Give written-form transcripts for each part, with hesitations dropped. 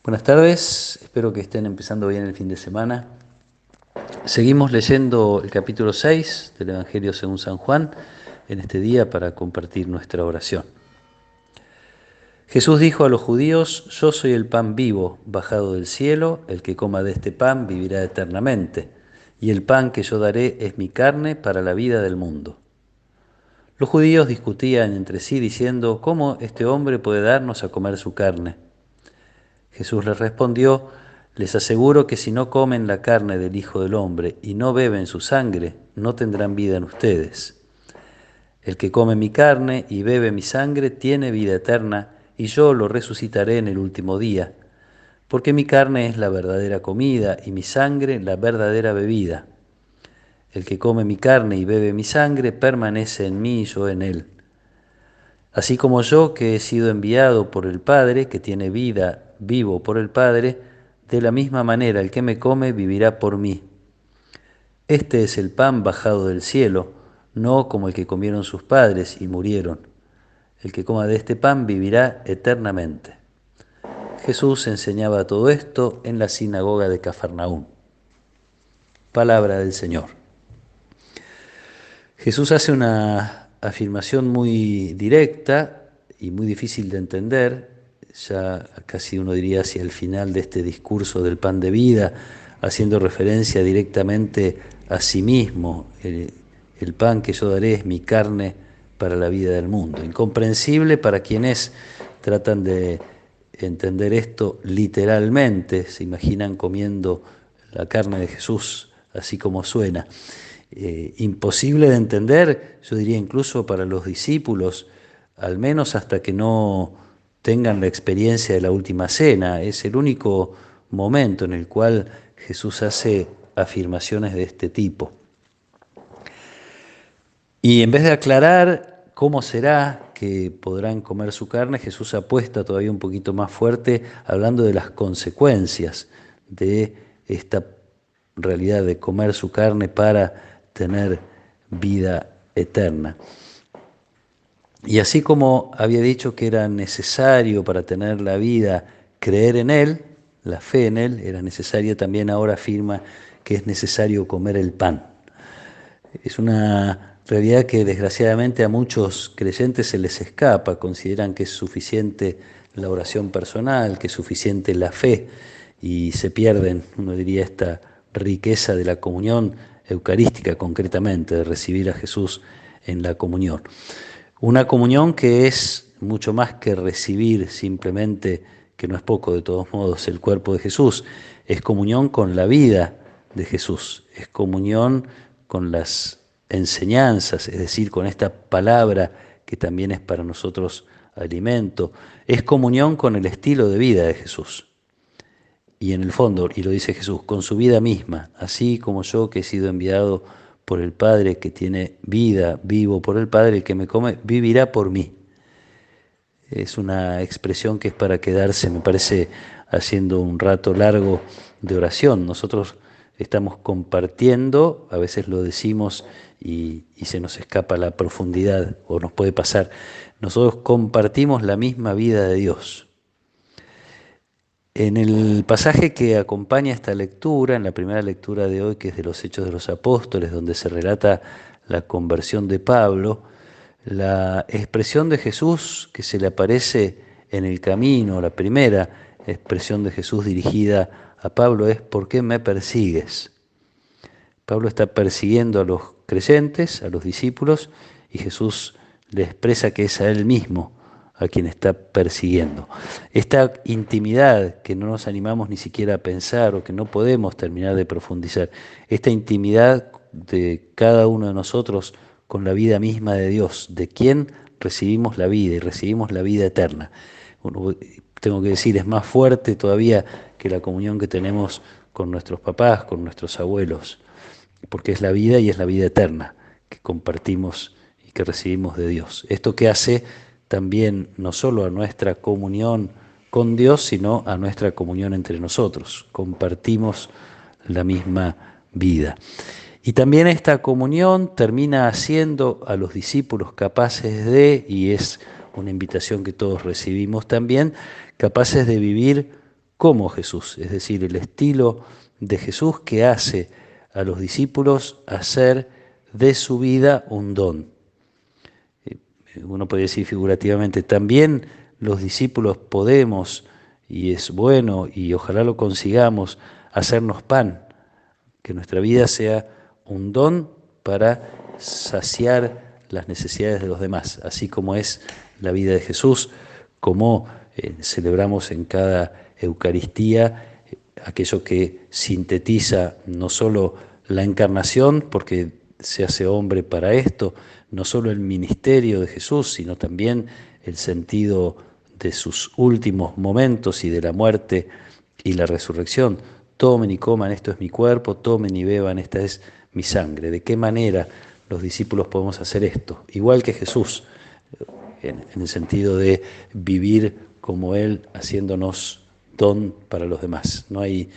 Buenas tardes, espero que estén empezando bien el fin de semana. Seguimos leyendo el capítulo 6 del Evangelio según San Juan en este día para compartir nuestra oración. Jesús dijo a los judíos: Yo soy el pan vivo bajado del cielo, el que coma de este pan vivirá eternamente, y el pan que yo daré es mi carne para la vida del mundo. Los judíos discutían entre sí diciendo: ¿Cómo este hombre puede darnos a comer su carne? Jesús les respondió: Les aseguro que si no comen la carne del Hijo del Hombre y no beben su sangre, no tendrán vida en ustedes. El que come mi carne y bebe mi sangre tiene vida eterna, y yo lo resucitaré en el último día, porque mi carne es la verdadera comida y mi sangre la verdadera bebida. El que come mi carne y bebe mi sangre permanece en mí y yo en él. Así como yo, que he sido enviado por el Padre, que tiene vida, vivo por el Padre, de la misma manera el que me come vivirá por mí. Este es el pan bajado del cielo, no como el que comieron sus padres y murieron. El que coma de este pan vivirá eternamente. Jesús enseñaba todo esto en la sinagoga de Cafarnaúm. Palabra del Señor. Jesús hace una afirmación muy directa y muy difícil de entender, ya casi uno diría hacia el final de este discurso del pan de vida, haciendo referencia directamente a sí mismo. El pan que yo daré es mi carne para la vida del mundo. Incomprensible para quienes tratan de entender esto literalmente, se imaginan comiendo la carne de Jesús, así como suena. Imposible de entender, yo diría incluso para los discípulos, al menos hasta que no tengan la experiencia de la última cena. Es el único momento en el cual Jesús hace afirmaciones de este tipo. Y en vez de aclarar cómo será que podrán comer su carne, Jesús apuesta todavía un poquito más fuerte, hablando de las consecuencias de esta realidad de comer su carne para tener vida eterna. Y así como había dicho que era necesario para tener la vida creer en Él, la fe en Él, era necesaria, también ahora afirma que es necesario comer el pan. Es una realidad que desgraciadamente a muchos creyentes se les escapa, consideran que es suficiente la oración personal, que es suficiente la fe, y se pierden, uno diría, esta riqueza de la comunión eucarística concretamente, de recibir a Jesús en la comunión. Una comunión que es mucho más que recibir simplemente, que no es poco de todos modos, el cuerpo de Jesús, es comunión con la vida de Jesús, es comunión con las enseñanzas, es decir, con esta palabra que también es para nosotros alimento, es comunión con el estilo de vida de Jesús. Y en el fondo, y lo dice Jesús, con su vida misma, así como yo que he sido enviado por el Padre, que tiene vida, vivo por el Padre, el que me come vivirá por mí. Es una expresión que es para quedarse, me parece, haciendo un rato largo de oración. Nosotros estamos compartiendo, a veces lo decimos y se nos escapa la profundidad, o nos puede pasar. Nosotros compartimos la misma vida de Dios. En el pasaje que acompaña esta lectura, en la primera lectura de hoy, que es de los Hechos de los Apóstoles, donde se relata la conversión de Pablo, la expresión de Jesús que se le aparece en el camino, la primera expresión de Jesús dirigida a Pablo es: ¿por qué me persigues? Pablo está persiguiendo a los creyentes, a los discípulos, y Jesús le expresa que es a él mismo a quien está persiguiendo. Esta intimidad que no nos animamos ni siquiera a pensar o que no podemos terminar de profundizar, esta intimidad de cada uno de nosotros con la vida misma de Dios, de quien recibimos la vida y recibimos la vida eterna. Tengo que decir, es más fuerte todavía que la comunión que tenemos con nuestros papás, con nuestros abuelos, porque es la vida y es la vida eterna que compartimos y que recibimos de Dios. Esto que hace también no solo a nuestra comunión con Dios, sino a nuestra comunión entre nosotros. Compartimos la misma vida. Y también esta comunión termina haciendo a los discípulos capaces de, y es una invitación que todos recibimos también, capaces de vivir como Jesús, es decir, el estilo de Jesús que hace a los discípulos hacer de su vida un don. Uno puede decir figurativamente, también los discípulos podemos, y es bueno, y ojalá lo consigamos, hacernos pan, que nuestra vida sea un don para saciar las necesidades de los demás, así como es la vida de Jesús, como celebramos en cada Eucaristía, aquello que sintetiza no solo la encarnación, porque se hace hombre para esto, no solo el ministerio de Jesús, sino también el sentido de sus últimos momentos y de la muerte y la resurrección. Tomen y coman, esto es mi cuerpo, tomen y beban, esta es mi sangre. ¿De qué manera los discípulos podemos hacer esto? Igual que Jesús, en el sentido de vivir como Él, haciéndonos don para los demás. No hay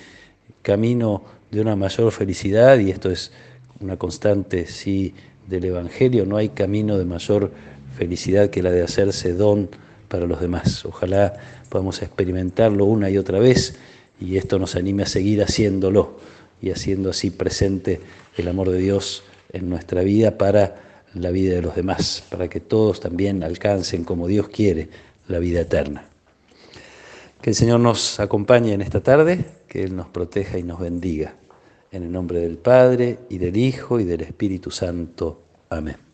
camino de una mayor felicidad, y esto es una constante, sí, del Evangelio, no hay camino de mayor felicidad que la de hacerse don para los demás. Ojalá podamos experimentarlo una y otra vez, y esto nos anime a seguir haciéndolo y haciendo así presente el amor de Dios en nuestra vida para la vida de los demás, para que todos también alcancen, como Dios quiere, la vida eterna. Que el Señor nos acompañe en esta tarde, que Él nos proteja y nos bendiga. En el nombre del Padre, y del Hijo, y del Espíritu Santo. Amén.